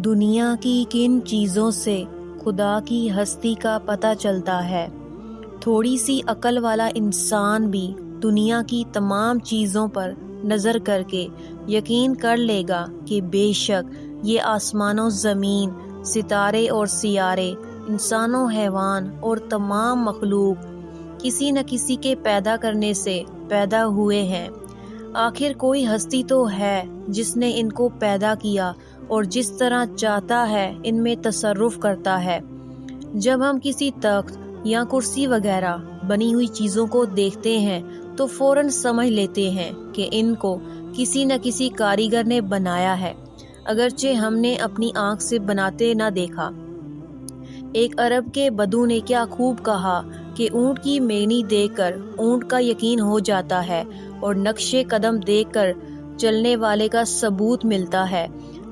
دنیا کی کن چیزوں سے خدا کی ہستی کا پتہ چلتا ہے؟ تھوڑی سی عقل والا انسان بھی دنیا کی تمام چیزوں پر نظر کر کے یقین کر لے گا کہ بے شک یہ آسمان و زمین، ستارے اور سیارے، انسان و حیوان اور تمام مخلوق کسی نہ کسی کے پیدا کرنے سے پیدا ہوئے ہیں۔ آخر کوئی ہستی تو ہے جس نے ان کو پیدا کیا اور جس طرح چاہتا ہے ان میں تصرف کرتا ہے۔ جب ہم کسی تخت یا کرسی وغیرہ بنی ہوئی چیزوں کو دیکھتے ہیں تو فوراً سمجھ لیتے ہیں کہ ان کو کسی نہ کسی کاریگر نے بنایا ہے، اگرچہ ہم نے اپنی آنکھ سے بناتے نہ دیکھا۔ ایک عرب کے بدو نے کیا خوب کہا کہ اونٹ کی مینی دیکھ کر اونٹ کا یقین ہو جاتا ہے اور نقش قدم دیکھ کر چلنے والے کا ثبوت ملتا ہے،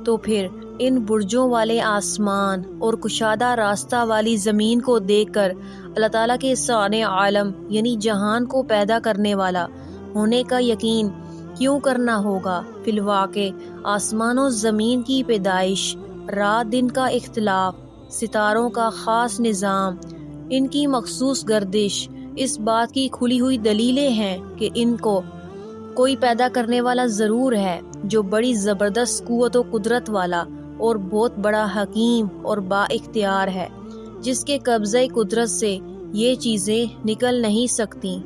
تو پھر ان برجوں والے آسمان اور کشادہ راستہ والی زمین کو دیکھ کر اللہ تعالیٰ کے صانع عالم یعنی جہان کو پیدا کرنے والا ہونے کا یقین کیوں کرنا ہوگا؟ فی الواقع آسمان و زمین کی پیدائش، رات دن کا اختلاف، ستاروں کا خاص نظام، ان کی مخصوص گردش اس بات کی کھلی ہوئی دلیلیں ہیں کہ ان کو کوئی پیدا کرنے والا ضرور ہے جو بڑی زبردست قوت و قدرت والا اور بہت بڑا حکیم اور با اختیار ہے، جس کے قبضۂ قدرت سے یہ چیزیں نکل نہیں سکتی۔